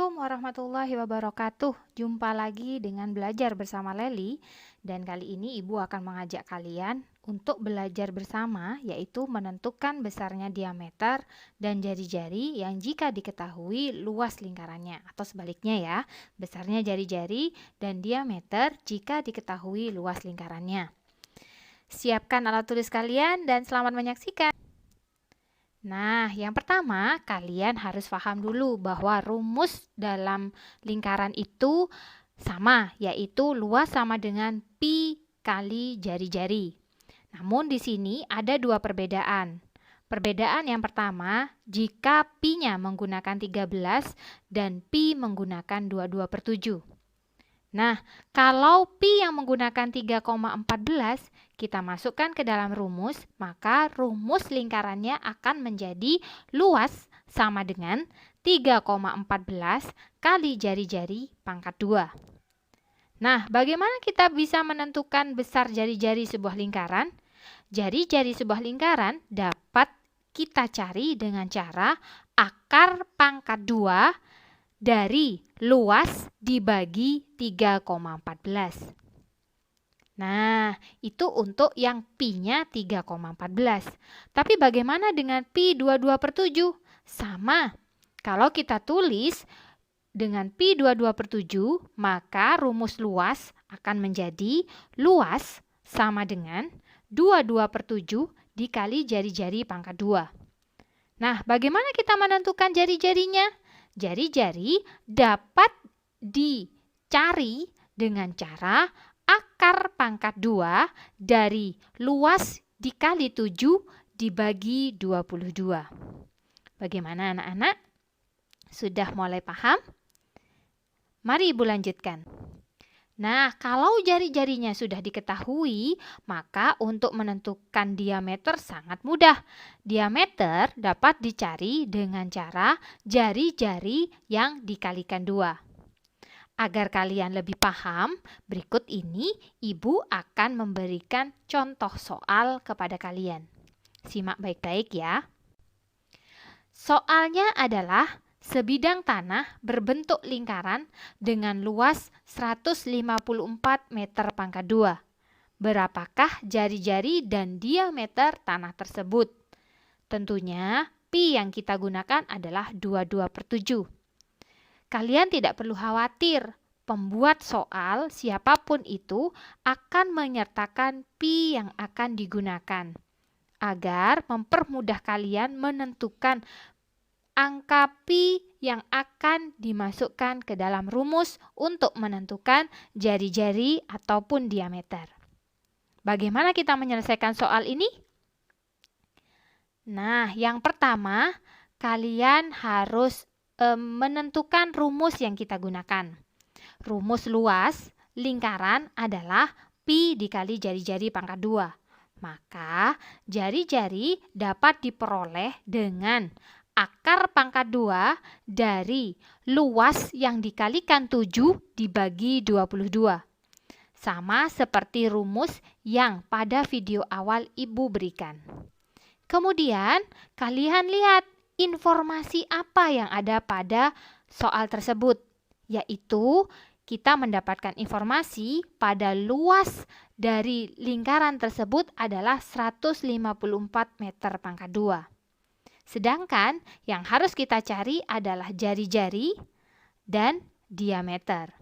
Assalamualaikum warahmatullahi wabarakatuh. Jumpa lagi dengan belajar bersama Leli, dan kali ini Ibu akan mengajak kalian untuk belajar bersama, yaitu menentukan besarnya diameter dan jari-jari yang jika diketahui luas lingkarannya, atau sebaliknya ya, besarnya jari-jari dan diameter jika diketahui luas lingkarannya. Siapkan alat tulis kalian dan selamat menyaksikan. Nah, yang pertama, kalian harus paham dulu bahwa rumus dalam lingkaran itu sama, yaitu luas sama dengan pi kali jari-jari. Namun di sini ada dua perbedaan. Perbedaan yang pertama, jika pi-nya menggunakan 13 dan pi menggunakan 22/7. Nah, kalau pi yang menggunakan 3,14 kita masukkan ke dalam rumus, maka rumus lingkarannya akan menjadi luas sama dengan 3,14 kali jari-jari pangkat 2. Nah, bagaimana kita bisa menentukan besar jari-jari sebuah lingkaran? Jari-jari sebuah lingkaran dapat kita cari dengan cara akar pangkat 2 dari luas dibagi 3,14. Nah, itu untuk yang pi-nya 3,14. Tapi bagaimana dengan pi 22/7? Sama. Kalau kita tulis dengan pi 22/7, maka rumus luas akan menjadi luas sama dengan 22/7 dikali jari-jari pangkat 2. Nah, bagaimana kita menentukan jari-jarinya? Jari-jari dapat dicari dengan cara akar pangkat 2 dari luas dikali 7 dibagi 22. Bagaimana anak-anak? Sudah mulai paham? Mari Ibu lanjutkan. Nah, kalau jari-jarinya sudah diketahui, maka untuk menentukan diameter sangat mudah. Diameter dapat dicari dengan cara jari-jari yang dikalikan 2. Agar kalian lebih paham, berikut ini Ibu akan memberikan contoh soal kepada kalian. Simak baik-baik ya. Soalnya adalah sebidang tanah berbentuk lingkaran dengan luas 154 meter pangkat 2. Berapakah jari-jari dan diameter tanah tersebut? Tentunya pi yang kita gunakan adalah 22/7. Kalian tidak perlu khawatir, pembuat soal siapapun itu akan menyertakan pi yang akan digunakan agar mempermudah kalian menentukan angka pi yang akan dimasukkan ke dalam rumus untuk menentukan jari-jari ataupun diameter. Bagaimana kita menyelesaikan soal ini? Nah, yang pertama, kalian harus menentukan rumus yang kita gunakan. Rumus luas lingkaran adalah pi dikali jari-jari pangkat 2. Maka, jari-jari dapat diperoleh dengan akar pangkat 2 dari luas yang dikalikan 7 dibagi 22. Sama seperti rumus yang pada video awal Ibu berikan. Kemudian, kalian lihat informasi apa yang ada pada soal tersebut, yaitu kita mendapatkan informasi pada luas dari lingkaran tersebut adalah 154 meter pangkat 2. Sedangkan yang harus kita cari adalah jari-jari dan diameter.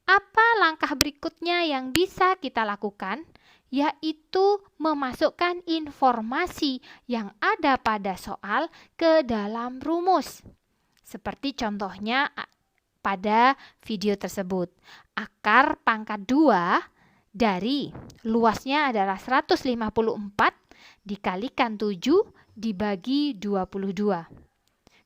Apa langkah berikutnya yang bisa kita lakukan? Yaitu memasukkan informasi yang ada pada soal ke dalam rumus. Seperti contohnya pada video tersebut. Akar pangkat 2 dari luasnya adalah 154 dikalikan 7 dibagi 22.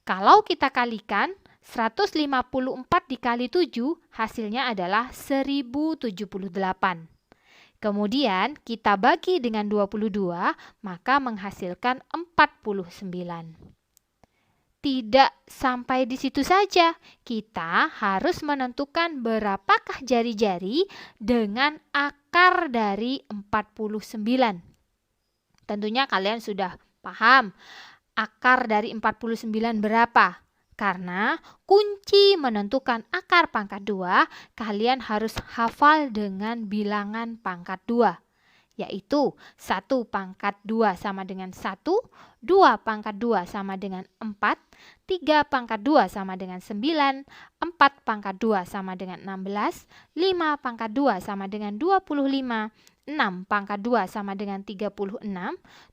Kalau kita kalikan 154 dikali 7 hasilnya adalah 1078. Kemudian kita bagi dengan 22 maka menghasilkan 49. Tidak sampai di situ saja, kita harus menentukan berapakah jari-jari dengan akar dari 49. Tentunya kalian sudah paham akar dari 49 berapa? Karena kunci menentukan akar pangkat 2, kalian harus hafal dengan bilangan pangkat 2. Yaitu 1 pangkat 2 sama dengan 1, 2 pangkat 2 sama dengan 4, 3 pangkat 2 sama dengan 9, 4 pangkat 2 sama dengan 16, 5 pangkat 2 sama dengan 25, 6 pangkat 2 sama dengan 36,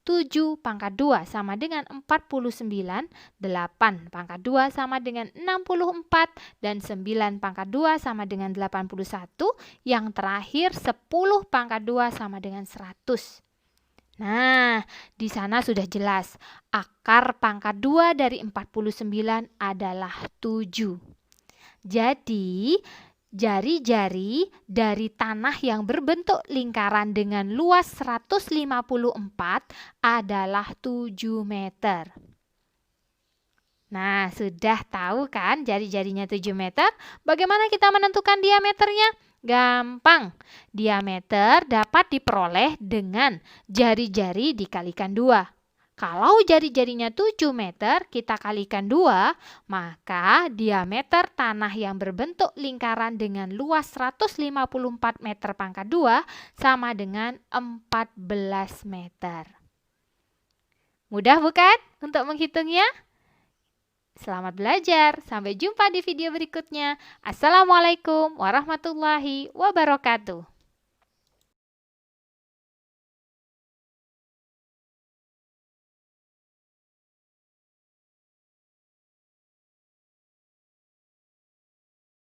7 pangkat 2 sama dengan 49, 8 pangkat 2 sama dengan 64, dan 9 pangkat 2 sama dengan 81, yang terakhir 10 pangkat 2 sama dengan 100. Nah, di sana sudah jelas akar pangkat 2 dari 49 adalah 7. Jadi, jari-jari dari tanah yang berbentuk lingkaran dengan luas 154 adalah 7 meter. Nah, sudah tahu kan jari-jarinya 7 meter? Bagaimana kita menentukan diameternya? Gampang. Diameter dapat diperoleh dengan jari-jari dikalikan 2. Kalau jari-jarinya 7 meter, kita kalikan 2, maka diameter tanah yang berbentuk lingkaran dengan luas 154 meter pangkat 2 sama dengan 14 meter. Mudah bukan untuk menghitungnya? Selamat belajar, sampai jumpa di video berikutnya. Assalamualaikum warahmatullahi wabarakatuh.